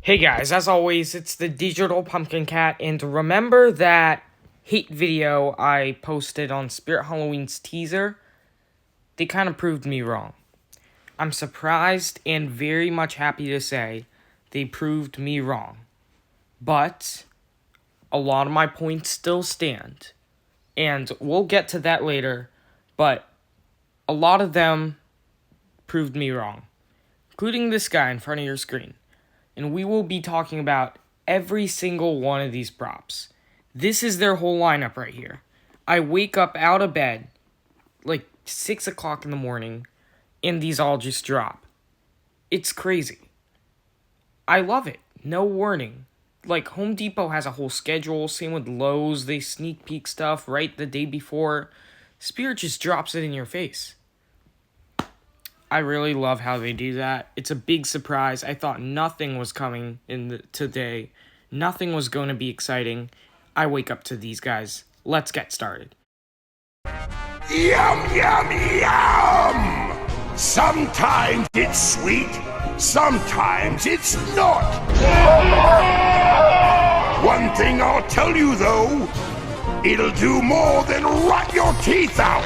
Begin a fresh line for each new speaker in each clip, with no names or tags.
Hey guys, as always, it's the Digital Pumpkin Cat, and remember that hate video I posted on Spirit Halloween's teaser? They kind of proved me wrong. I'm surprised and very much happy to say they proved me wrong. But a lot of my points still stand, and we'll get to that later, but a lot of them proved me wrong, including this guy in front of your screen. And we will be talking about every single one of these props. This is their whole lineup right here. I wake up out of bed like 6 o'clock in the morning, and these all just drop. It's crazy. I love it. No warning. Like, Home Depot has a whole schedule. Same with Lowe's. They sneak peek stuff right the day before. Spirit just drops it in your face. I really love how they do that. It's a big surprise. I thought nothing was coming today. Nothing was going to be exciting. I wake up to these guys. Let's get started.
Yum, yum, yum! Sometimes it's sweet, sometimes it's not. One thing I'll tell you though, it'll do more than rot your teeth out.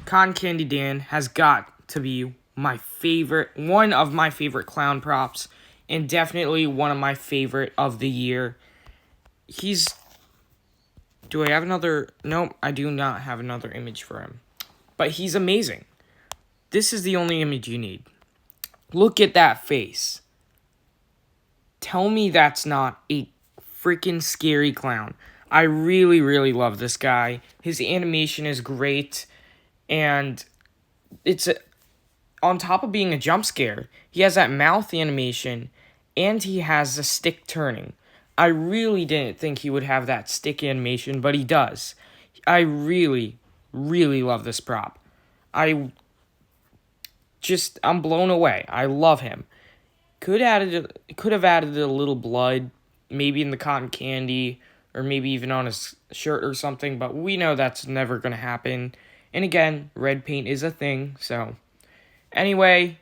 Cotton Candy Dan has got to be one of my favorite clown props, and definitely one of my favorite of the year. Do I have another? Nope, I do not have another image for him. But he's amazing. This is the only image you need. Look at that face. Tell me that's not a freaking scary clown. I really, really love this guy. His animation is great. And on top of being a jump scare, he has that mouth animation, and he has the stick turning. I really didn't think he would have that stick animation, but he does. I really, really love this prop. I'm blown away. I love him. Could have added a little blood, maybe in the cotton candy, or maybe even on his shirt or something, but we know that's never going to happen. And again, red paint is a thing, so. Anyway,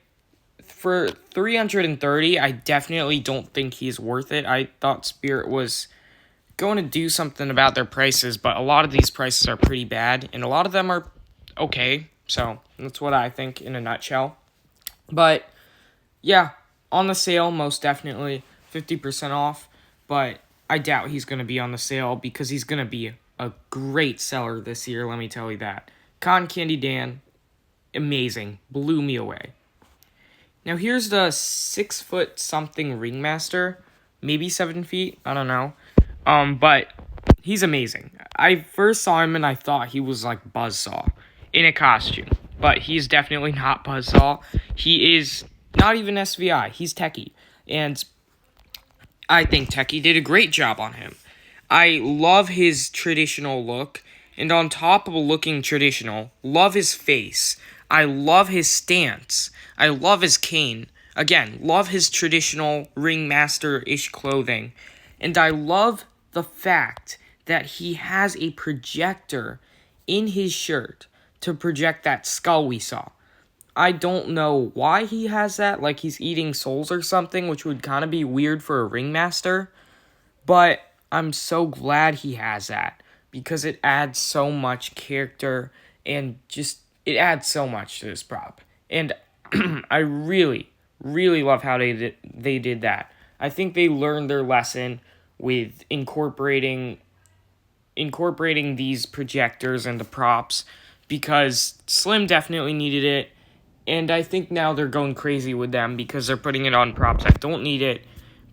for 330, I definitely don't think he's worth it. I thought Spirit was going to do something about their prices, but a lot of these prices are pretty bad, and a lot of them are okay. So, that's what I think in a nutshell. But, yeah, on the sale, most definitely, 50% off, but I doubt he's going to be on the sale because he's going to be a great seller this year, let me tell you that. Cotton Candy Dan, amazing, blew me away. Now here's the 6-foot-something ringmaster, maybe 7 feet, I don't know. But he's amazing. I first saw him and I thought he was like Buzzsaw in a costume, but he's definitely not Buzzsaw. He is not even SVI. He's Techie, and I think Techie did a great job on him. I love his traditional look. And on top of looking traditional, love his face. I love his stance. I love his cane. Again, love his traditional ringmaster-ish clothing. And I love the fact that he has a projector in his shirt to project that skull we saw. I don't know why he has that, like he's eating souls or something, which would kind of be weird for a ringmaster. But I'm so glad he has that, because it adds so much character and just, it adds so much to this prop. And I really, really love how they did that. I think they learned their lesson with incorporating these projectors and the props, because Slim definitely needed it. And I think now they're going crazy with them because they're putting it on props that don't need it.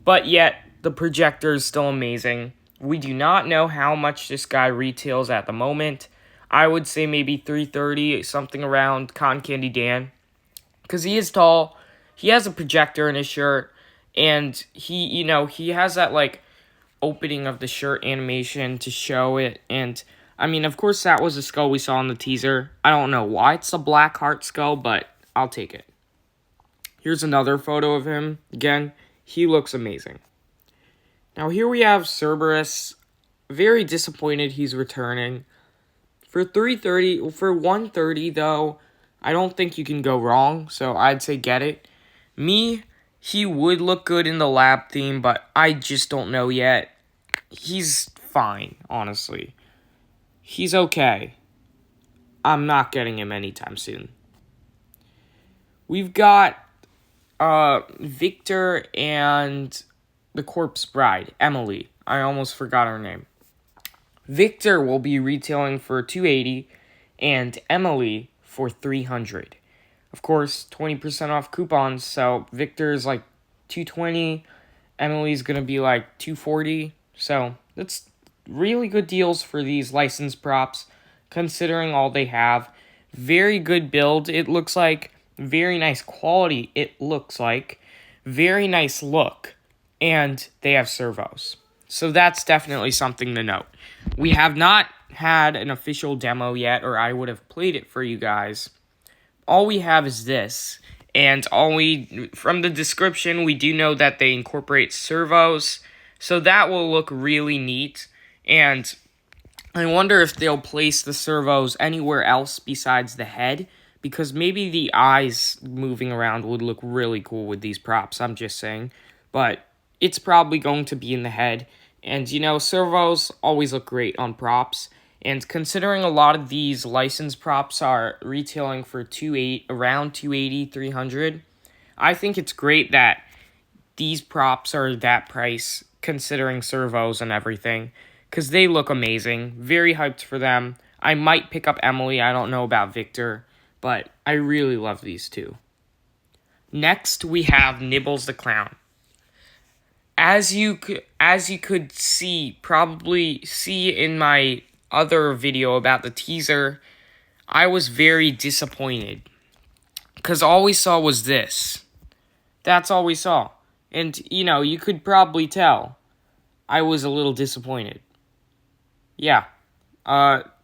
But yet, the projector is still amazing. We do not know how much this guy retails at the moment. I would say maybe $330, something around Cotton Candy Dan. Because he is tall, he has a projector in his shirt, and he has that, like, opening of the shirt animation to show it. And, I mean, of course that was the skull we saw in the teaser. I don't know why it's a black heart skull, but I'll take it. Here's another photo of him. Again, he looks amazing. Now here we have Cerberus. Very disappointed he's returning. For 330, for 130 though, I don't think you can go wrong, so I'd say get it. Me, he would look good in the lab theme, but I just don't know yet. He's fine, honestly. He's okay. I'm not getting him anytime soon. We've got Victor and the Corpse Bride, Emily. I almost forgot her name. Victor will be retailing for $280 and Emily for $300. Of course, 20% off coupons, so Victor is like $220, Emily's going to be like $240. So, that's really good deals for these licensed props considering all they have. Very good build, it looks like. Very nice quality, it looks like. Very nice look. And they have servos. So that's definitely something to note. We have not had an official demo yet, or I would have played it for you guys. All we have is this. And from the description, we do know that they incorporate servos. So that will look really neat. And I wonder if they'll place the servos anywhere else besides the head. Because maybe the eyes moving around would look really cool with these props, I'm just saying. But it's probably going to be in the head. And, servos always look great on props. And considering a lot of these licensed props are retailing for around $280, $300, I think it's great that these props are that price, considering servos and everything. Because they look amazing. Very hyped for them. I might pick up Emily. I don't know about Victor. But I really love these two. Next, we have Nibbles the Clown. As you could probably see in my other video about the teaser, I was very disappointed. Because all we saw was this. That's all we saw. And, you could probably tell I was a little disappointed. Yeah.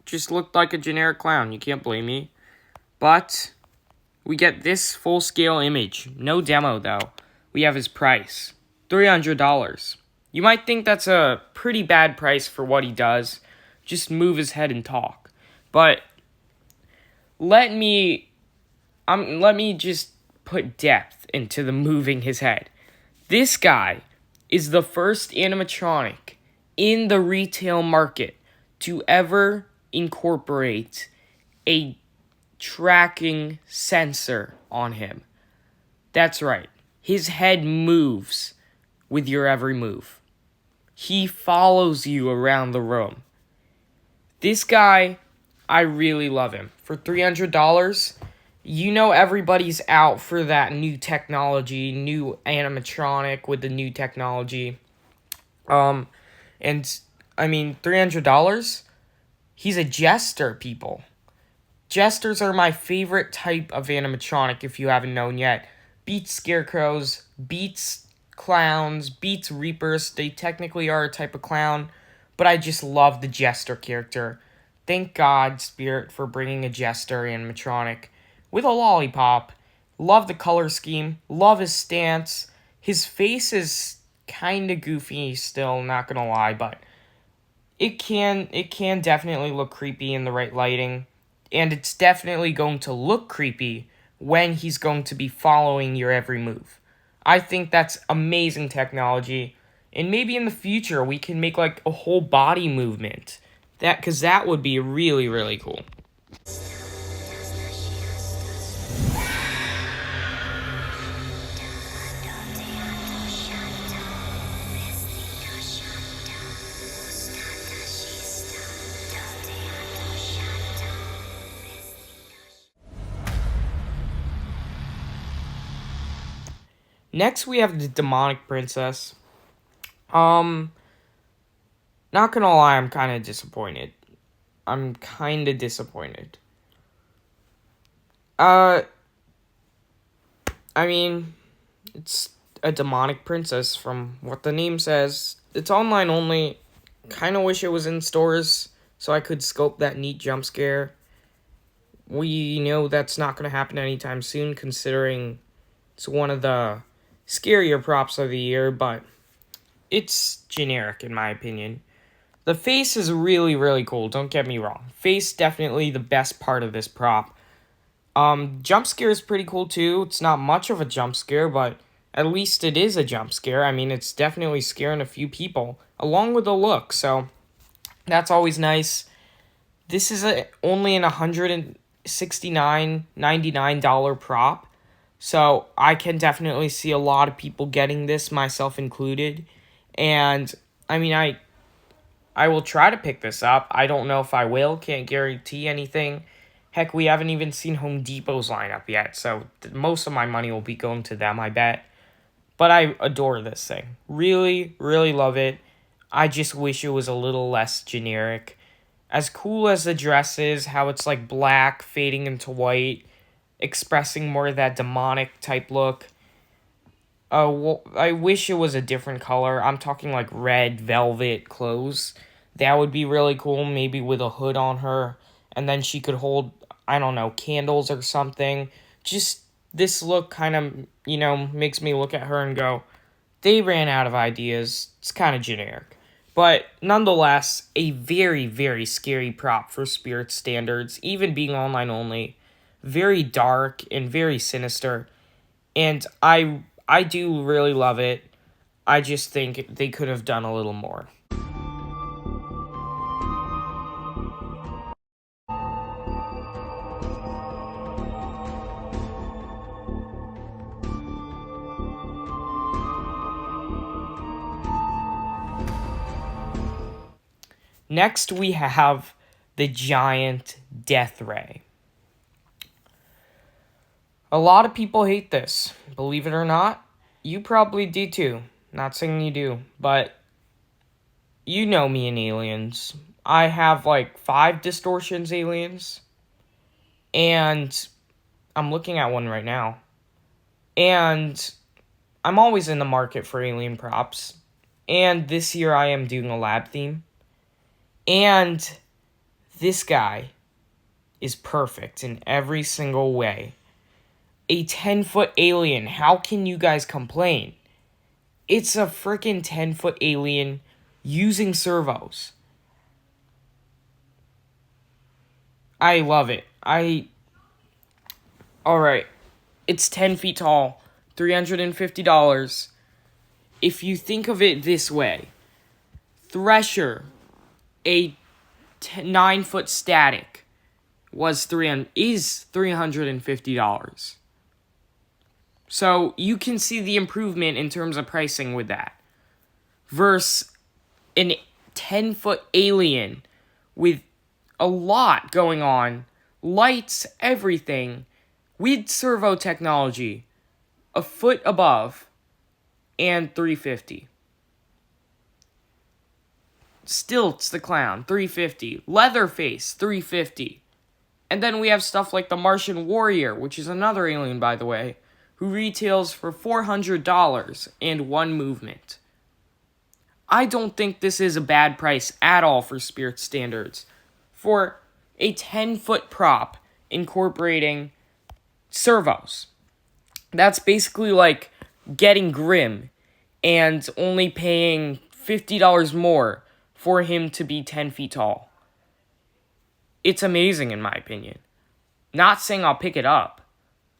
Just looked like a generic clown. You can't blame me. But we get this full-scale image. No demo, though. We have his price. $300. You might think that's a pretty bad price for what he does. Just move his head and talk. But let me just put depth into the moving his head. This guy is the first animatronic in the retail market to ever incorporate a tracking sensor on him. That's right. His head moves with your every move. He follows you around the room. This guy, I really love him. For $300, everybody's out for that new technology, new animatronic with the new technology. $300, he's a jester, people. Jesters are my favorite type of animatronic, if you haven't known yet. Beats scarecrows, beats clowns, beats reapers. They technically are a type of clown, but I just love the jester character. Thank God, Spirit, for bringing a jester animatronic with a lollipop. Love the color scheme, love his stance. His face is kind of goofy still, not gonna lie, but it can definitely look creepy in the right lighting. And it's definitely going to look creepy when he's going to be following your every move. I think that's amazing technology. And maybe in the future we can make like a whole body movement. Because that would be really, really cool. Next, we have the Demonic Princess. Not gonna lie, I'm kind of disappointed. It's a demonic princess from what the name says. It's online only. Kind of wish it was in stores so I could scope that neat jump scare. We know that's not gonna happen anytime soon, considering it's one of the scarier props of the year, but it's generic in my opinion. The face is really, really cool. Don't get me wrong. Face definitely the best part of this prop. Jump scare is pretty cool too. It's not much of a jump scare, but at least it is a jump scare. I mean, it's definitely scaring a few people, along with the look. So that's always nice. This is only an $169.99 prop. So I can definitely see a lot of people getting this, myself included. And I mean, I will try to pick this up. I don't know if I will. Can't guarantee anything. Heck, we haven't even seen Home Depot's lineup yet, so most of my money will be going to them, I bet. But I adore this thing. Really, really love it. I just wish it was a little less generic. As cool as the dress is, how it's like black fading into white, expressing more of that demonic type look. I wish it was a different color. I'm talking like red velvet clothes. That would be really cool, maybe with a hood on her. And then she could hold, I don't know, candles or something. Just this look kind of, makes me look at her and go, they ran out of ideas. It's kind of generic. But nonetheless, a very, very scary prop for Spirit standards, even being online only. Very dark and very sinister. And I do really love it. I just think they could have done a little more. Next, we have the giant death ray. A lot of people hate this. Believe it or not, you probably do too. Not saying you do, but you know me and aliens. I have like 5 distortions aliens, and I'm looking at one right now. And I'm always in the market for alien props. And this year I am doing a lab theme. And this guy is perfect in every single way. A 10-foot alien. How can you guys complain? It's a freaking 10-foot alien using servos. I love it. Alright. It's 10 feet tall. $350. If you think of it this way, Thresher, a 9-foot static, is $350. So you can see the improvement in terms of pricing with that. Versus an 10-foot alien with a lot going on, lights, everything, with servo technology, a foot above, and $350. Stilts the Clown, $350. Leatherface, $350. And then we have stuff like the Martian Warrior, which is another alien, by the way, who retails for $400 and 1 movement. I don't think this is a bad price at all for Spirit standards. For a 10-foot prop incorporating servos. That's basically like getting Grim and only paying $50 more for him to be 10 feet tall. It's amazing in my opinion. Not saying I'll pick it up.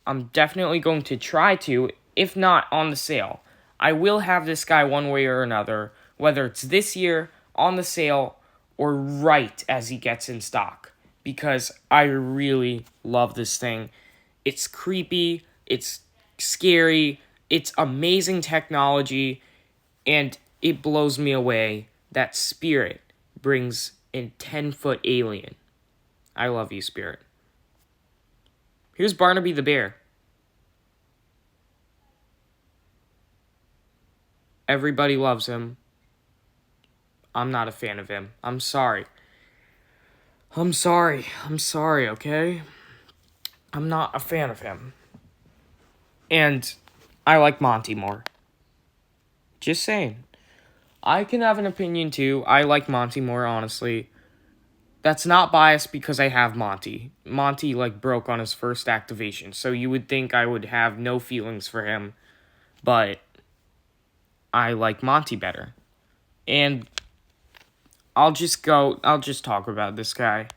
I'm definitely going to try to, if not on the sale. I will have this guy one way or another, whether it's this year, on the sale, or right as he gets in stock. Because I really love this thing. It's creepy, it's scary, it's amazing technology, and it blows me away that Spirit brings a 10-foot alien. I love you, Spirit. Here's Barnaby the Bear. Everybody loves him. I'm not a fan of him. I'm sorry. I'm sorry, okay? I'm not a fan of him. And I like Monty more. Just saying. I can have an opinion too. I like Monty more, honestly. That's not biased because I have Monty. Monty, broke on his first activation, so you would think I would have no feelings for him. But I like Monty better. And I'll just talk about this guy.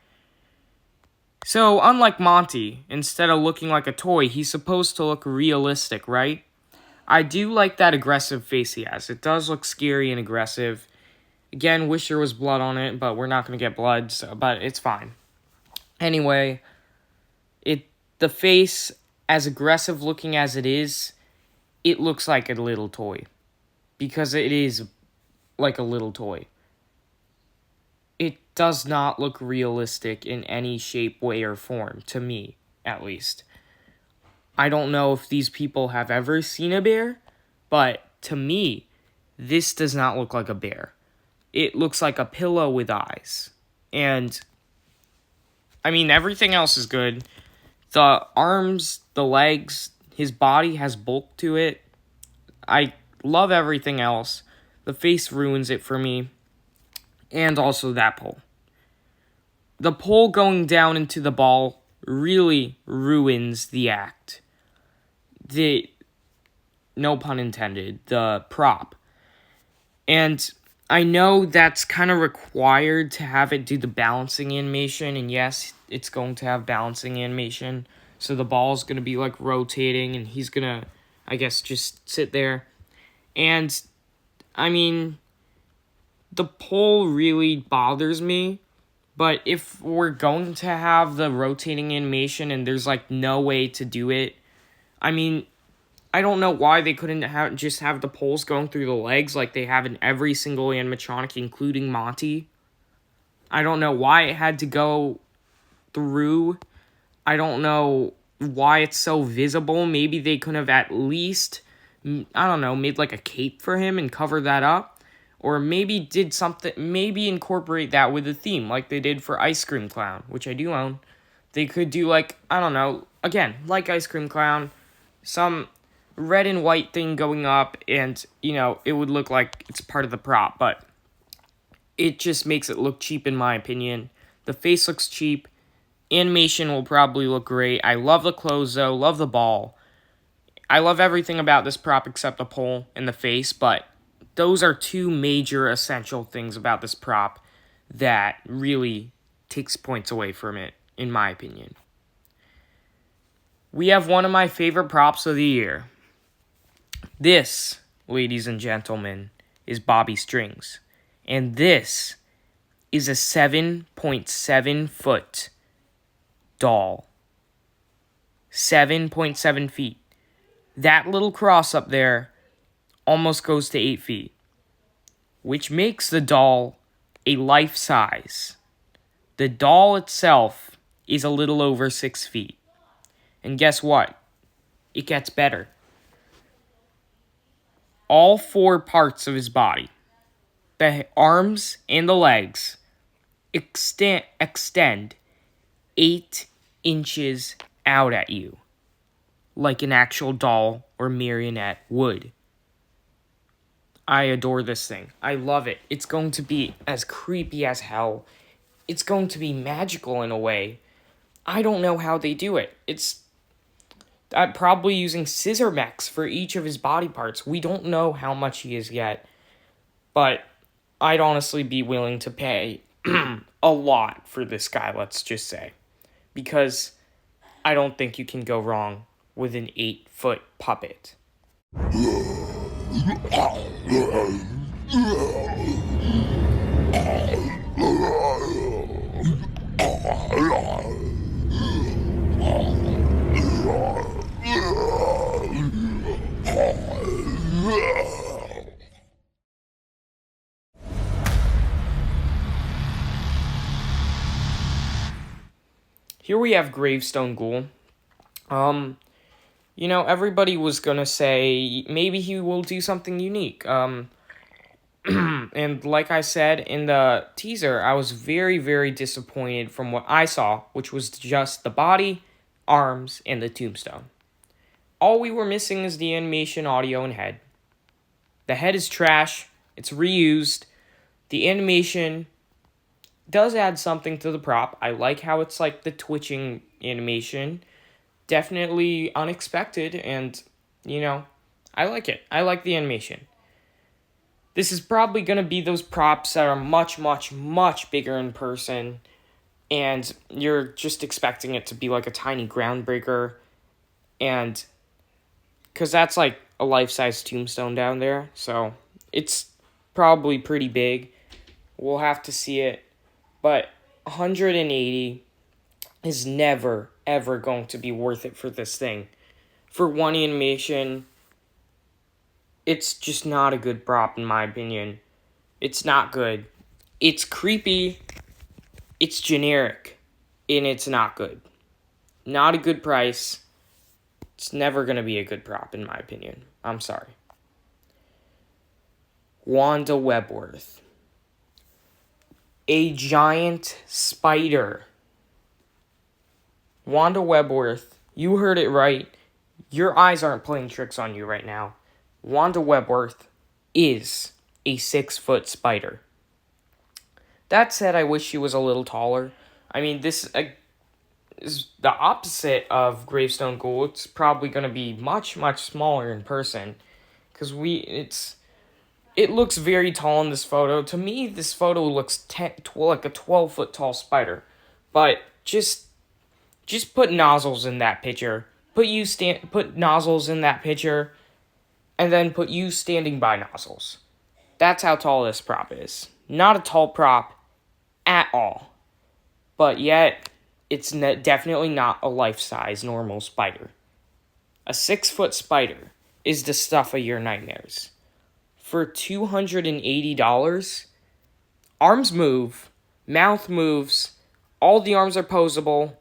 So, unlike Monty, instead of looking like a toy, he's supposed to look realistic, right? I do like that aggressive face he has. It does look scary and aggressive. Again, wish there was blood on it, but we're not going to get blood, but it's fine. Anyway, the face, as aggressive looking as it is, it looks like a little toy. Because it is like a little toy. It does not look realistic in any shape, way, or form, to me, at least. I don't know if these people have ever seen a bear, but to me, this does not look like a bear. It looks like a pillow with eyes. And, I mean, everything else is good. The arms, the legs, his body has bulk to it. I love everything else. The face ruins it for me. And also that pole. The pole going down into the ball really ruins the act. No pun intended, the prop. And I know that's kind of required to have it do the balancing animation, and yes, it's going to have balancing animation. So the ball's going to be like rotating, and he's going to, I guess, just sit there. And, I mean, the pole really bothers me. But if we're going to have the rotating animation and there's like no way to do it, I mean, I don't know why they couldn't just have the poles going through the legs like they have in every single animatronic, including Monty. I don't know why it had to go through. I don't know why it's so visible. Maybe they could have at least, I don't know, made like a cape for him and covered that up. Or maybe did something, maybe incorporate that with a theme like they did for Ice Cream Clown, which I do own. They could do like, I don't know, again, like Ice Cream Clown, some red and white thing going up, and, you know, it would look like it's part of the prop, but it just makes it look cheap in my opinion. The face looks cheap. Animation will probably look great. I love the clothes though, love the ball. I love everything about this prop except the pole and the face, but those are two major essential things about this prop that really takes points away from it, in my opinion. We have one of my favorite props of the year. This, ladies and gentlemen, is Bobby Strings. And this is a 7.7 foot doll. 7.7 feet. That little cross up there almost goes to 8 feet, which makes the doll a life size. The doll itself is a little over 6 feet. And guess what? It gets better. All four parts of his body, the arms and the legs, extend 8 inches out at you, like an actual doll or marionette would. I adore this thing. I love it. It's going to be as creepy as hell. It's going to be magical in a way. I don't know how they do it. It's probably using scissor mechs for each of his body parts. We don't know how much he is yet. But I'd honestly be willing to pay a lot for this guy, let's just say. Because I don't think you can go wrong with an 8-foot puppet. Here we have Gravestone Ghoul. You know, everybody was gonna say maybe he will do something unique. And like I said in the teaser, I was very, very disappointed from what I saw, which was just the body, arms, and the tombstone. All we were missing is the animation, audio, and head. The head is trash. It's reused. The animation does add something to the prop. I like how it's like the twitching animation. Definitely unexpected, and, you know, I like it. I like the animation. This is probably going to be those props that are much, much, much bigger in person, and you're just expecting it to be like a tiny groundbreaker, and because that's like a life-size tombstone down there, so it's probably pretty big. We'll have to see it, but 180 is never, ever going to be worth it for this thing. For one animation, it's just not a good prop in my opinion. It's not good. It's creepy, it's generic, and it's not good. Not a good price. It's never going to be a good prop in my opinion. I'm sorry. Wanda Webworth. A giant spider. Wanda Webworth, you heard it right. Your eyes aren't playing tricks on you right now. Wanda Webworth is a 6-foot spider. That said, I wish she was a little taller. I mean, this is the opposite of Gravestone Ghoul. It's probably going to be much, much smaller in person. Because it looks very tall in this photo. To me, this photo looks like a 12-foot tall spider. But just put nozzles in that picture. Put nozzles in that picture. And then put you standing by nozzles. That's how tall this prop is. Not a tall prop at all. But yet, it's definitely not a life-size normal spider. A 6-foot spider is the stuff of your nightmares. For $280, arms move, mouth moves, all the arms are posable,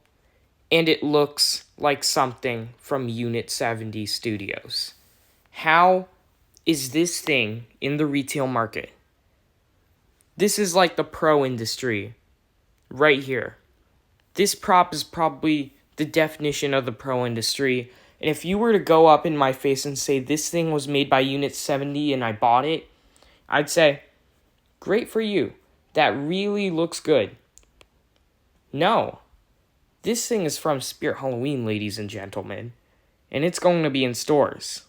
and it looks like something from Unit 70 Studios. How is this thing in the retail market? This is like the pro industry right here. This prop is probably the definition of the pro industry. And if you were to go up in my face and say this thing was made by Unit 70 and I bought it, I'd say, great for you. That really looks good. No. This thing is from Spirit Halloween, ladies and gentlemen. And it's going to be in stores.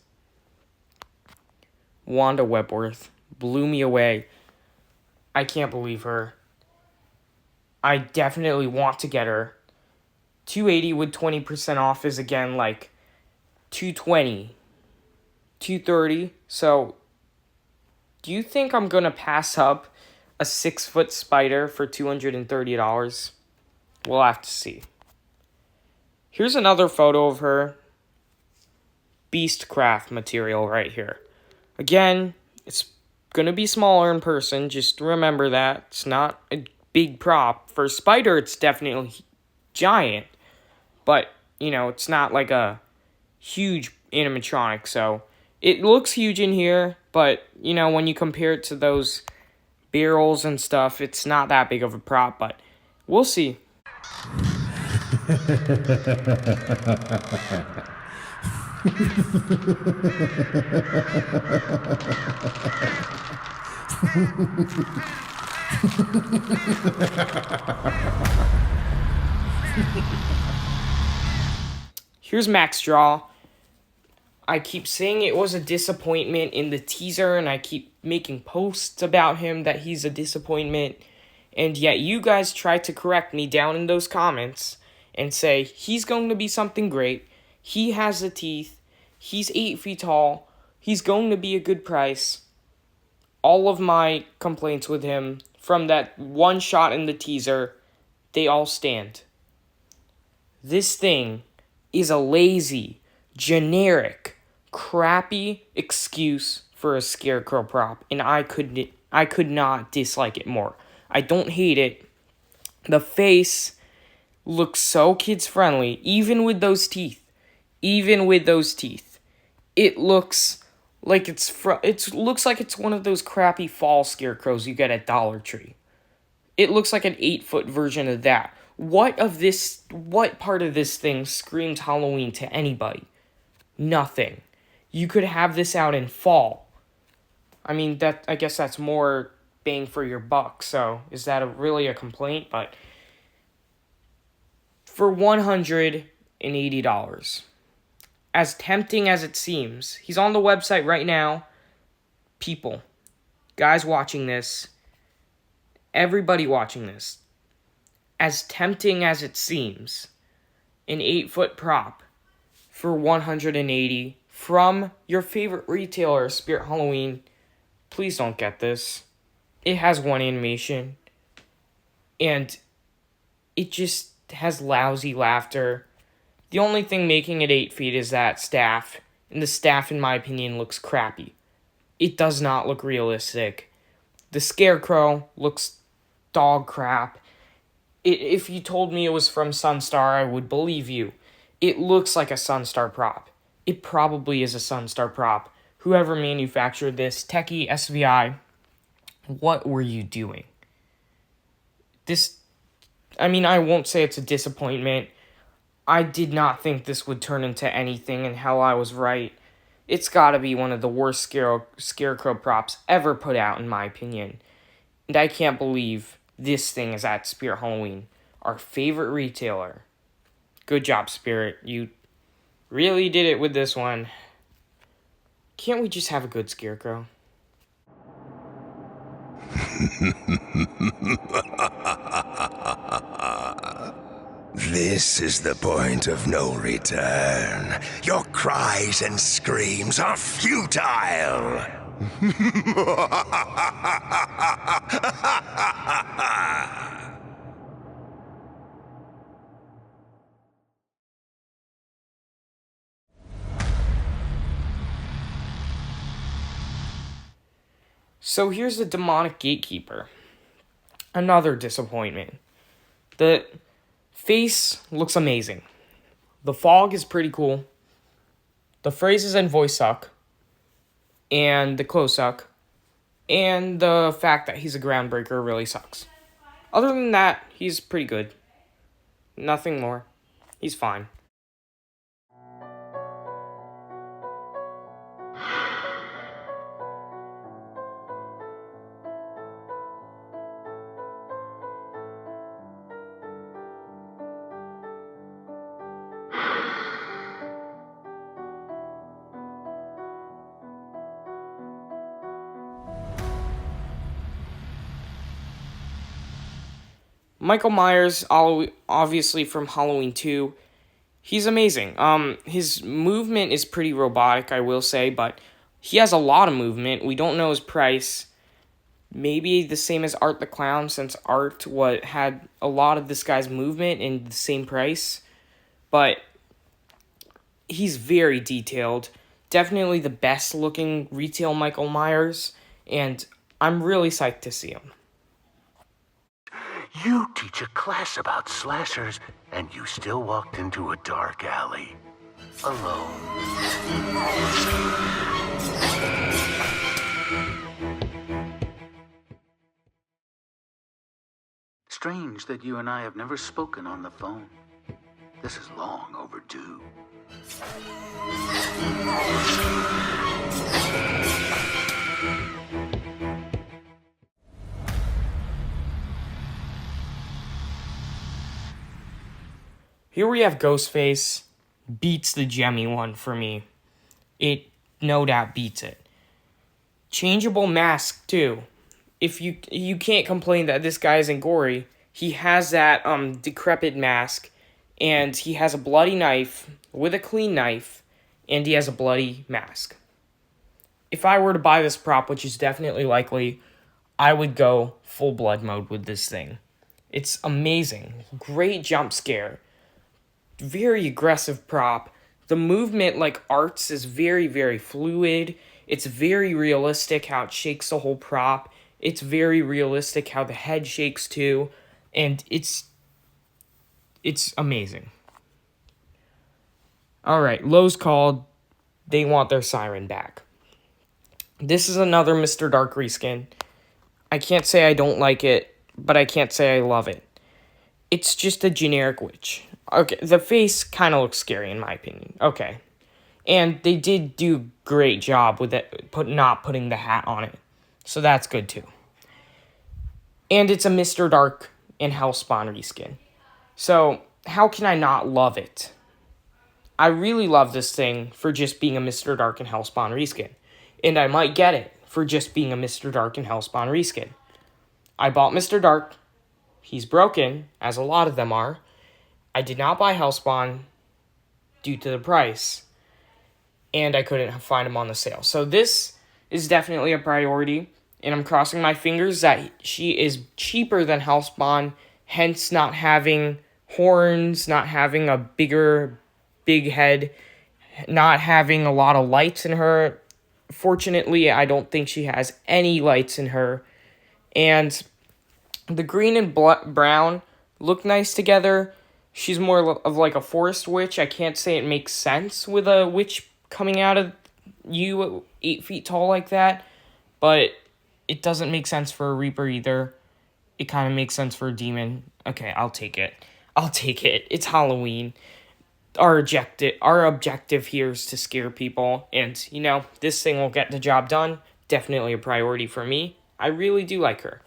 Wanda Webworth blew me away. I can't believe her. I definitely want to get her. $280 with 20% off is again like $220, $230. So, do you think I'm gonna pass up a 6-foot spider for $230? We'll have to see. Here's another photo of her. Beastcraft material right here. Again, it's gonna be smaller in person. Just remember that. It's not a big prop. For a spider, it's definitely giant. But, it's not like a huge animatronic. So, it looks huge in here. But, when you compare it to those barrels and stuff, it's not that big of a prop. But, we'll see. Here's Max Draw. I keep saying it was a disappointment in the teaser, and I keep making posts about him that he's a disappointment, and yet you guys try to correct me down in those comments and say he's going to be something great. He has the teeth. He's 8 feet tall. He's going to be a good price. All of my complaints with him from that one shot in the teaser, they all stand. This thing is a lazy, generic, crappy excuse for a scarecrow prop, and I could not dislike it more. I don't hate it. The face looks so kids friendly, even with those teeth. It looks like it looks like it's one of those crappy fall scarecrows you get at Dollar Tree. It looks like an 8-foot version of that. What part of this thing screams Halloween to anybody? Nothing. You could have this out in fall. I mean, I guess that's more bang for your buck, so is that really a complaint? But for $180, as tempting as it seems, he's on the website right now. People, guys watching this, everybody watching this, as tempting as it seems, an 8-foot prop for 180 from your favorite retailer, Spirit Halloween, please don't get this. It has one animation, and it just has lousy laughter. The only thing making it 8 feet is that staff, and the staff, in my opinion, looks crappy. It does not look realistic. The Scarecrow looks dog crap. If you told me it was from Sunstar, I would believe you. It looks like a Sunstar prop. It probably is a Sunstar prop. Whoever manufactured this, Techie SVI, what were you doing? I won't say it's a disappointment. I did not think this would turn into anything, and hell, I was right. It's gotta be one of the worst Scarecrow props ever put out, in my opinion. And I can't believe this thing is at Spirit Halloween, our favorite retailer. Good job, Spirit. You really did it with this one. Can't we just have a good Scarecrow?
This is the point of no return. Your cries and screams are futile.
So here's the demonic Gatekeeper. Another disappointment. The face looks amazing. The fog is pretty cool. The phrases and voice suck. And the clothes suck. And the fact that he's a groundbreaker really sucks. Other than that, he's pretty good. Nothing more. He's fine. Michael Myers, obviously from Halloween 2, he's amazing. His movement is pretty robotic, I will say, but he has a lot of movement. We don't know his price. Maybe the same as Art the Clown, since Art had a lot of this guy's movement and the same price. But he's very detailed. Definitely the best looking retail Michael Myers, and I'm really psyched to see him.
You teach a class about slashers, and you still walked into a dark alley. Alone. Strange that you and I have never spoken on the phone. This is long overdue.
Here we have Ghostface. Beats the Gemmy one for me. It no doubt beats it. Changeable mask too. If you can't complain that this guy isn't gory, he has that decrepit mask, and he has a bloody knife with a clean knife, and he has a bloody mask. If I were to buy this prop, which is definitely likely, I would go full blood mode with this thing. It's amazing. Great jump scare. Very aggressive prop. The movement, like Art's, is very, very fluid. It's very realistic how it shakes the whole prop. It's very realistic how the head shakes too. And it's amazing. Alright, Lowe's called. They want their siren back. This is another Mr. Dark reskin. I can't say I don't like it, but I can't say I love it. It's just a generic witch. Okay, the face kind of looks scary in my opinion. Okay. And they did do a great job with it, not putting the hat on it. So that's good too. And it's a Mr. Dark and Hellspawn reskin. So how can I not love it? I really love this thing for just being a Mr. Dark and Hellspawn reskin. And I might get it for just being a Mr. Dark and Hellspawn reskin. I bought Mr. Dark. He's broken, as a lot of them are. I did not buy Hellspawn due to the price, and I couldn't find him on the sale. So this is definitely a priority, and I'm crossing my fingers that she is cheaper than Hellspawn, hence not having horns, not having a big head, not having a lot of lights in her. Fortunately, I don't think she has any lights in her, and the green and brown look nice together. She's more of like a forest witch. I can't say it makes sense with a witch coming out of you 8 feet tall like that, but it doesn't make sense for a reaper either. It kind of makes sense for a demon. Okay, I'll take it. It's Halloween. Our objective here is to scare people, and you know, this thing will get the job done. Definitely a priority for me. I really do like her.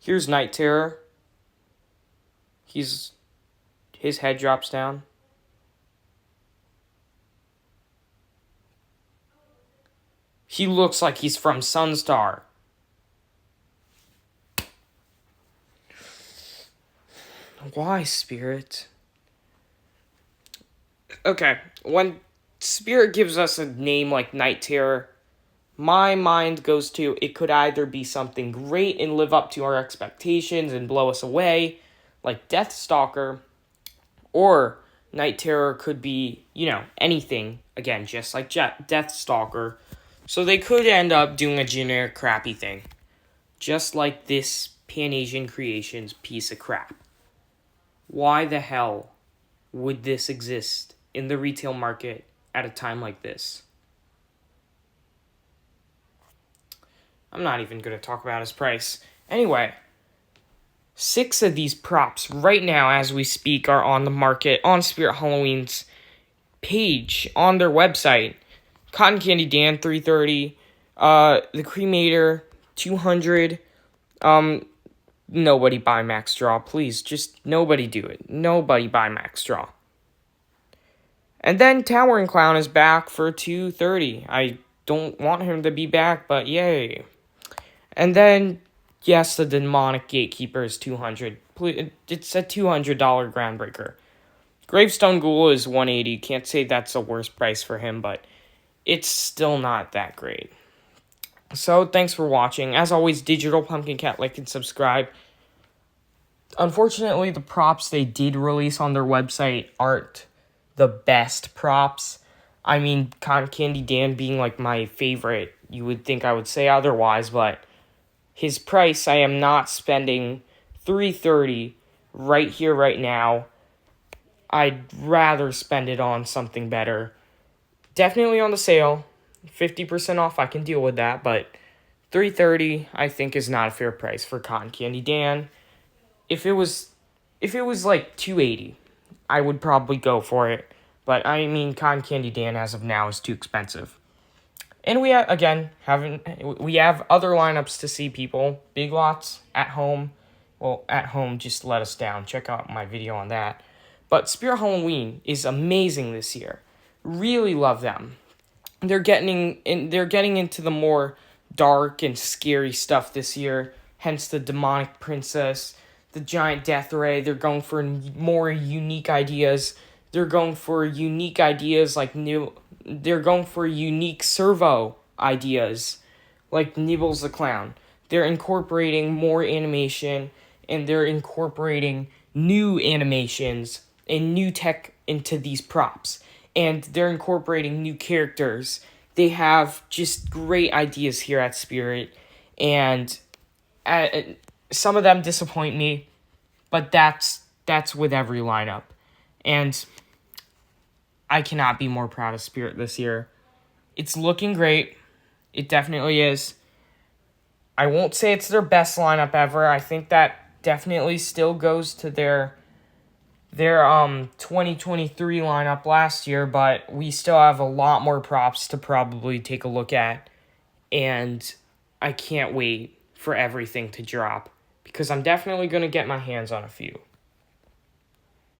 Here's Night Terror. His head drops down. He looks like he's from Sunstar. Why, Spirit? Okay, when Spirit gives us a name like Night Terror, my mind goes to it could either be something great and live up to our expectations and blow us away, like Deathstalker, or Night Terror could be, you know, anything, again, just like Deathstalker. So they could end up doing a generic crappy thing, just like this Pan-Asian Creations piece of crap. Why the hell would this exist in the retail market at a time like this? I'm not even going to talk about his price. Anyway, 6 of these props right now as we speak are on the market on Spirit Halloween's page on their website. Cotton Candy Dan, $330. The Cremator, $200. Nobody buy Max Draw, please. Just nobody do it. Nobody buy Max Draw. And then Towering Clown is back for $230. I don't want him to be back, but yay. And then, yes, the Demonic Gatekeeper is $200. It's a $200 groundbreaker. Gravestone Ghoul is $180. Can't say that's the worst price for him, but it's still not that great. So, thanks for watching. As always, Digital Pumpkin Cat, like and subscribe. Unfortunately, the props they did release on their website aren't the best props. I mean, Cotton Candy Dan being like my favorite, you would think I would say otherwise, but his price, I am not spending $330 right here, right now. I'd rather spend it on something better. Definitely on the sale. 50% off, I can deal with that, but $330 I think is not a fair price for Cotton Candy Dan. If it was like $280, I would probably go for it. But I mean, Cotton Candy Dan as of now is too expensive. And we have other lineups to see, people. Big Lots at home. Well, at home just let us down. Check out my video on that. But Spirit Halloween is amazing this year. Really love them. They're getting into the more dark and scary stuff this year. Hence the Demonic Princess, the Giant Death Ray. They're going for more unique ideas. They're going for unique ideas they're going for unique servo ideas like Nibbles the Clown. They're incorporating more animation, and they're incorporating new animations and new tech into these props. And they're incorporating new characters. They have just great ideas here at Spirit, and some of them disappoint me, but that's with every lineup. And I cannot be more proud of Spirit this year. It's looking great. It definitely is. I won't say it's their best lineup ever. I think that definitely still goes to their their 2023 lineup last year, but we still have a lot more props to probably take a look at, and I can't wait for everything to drop because I'm definitely going to get my hands on a few.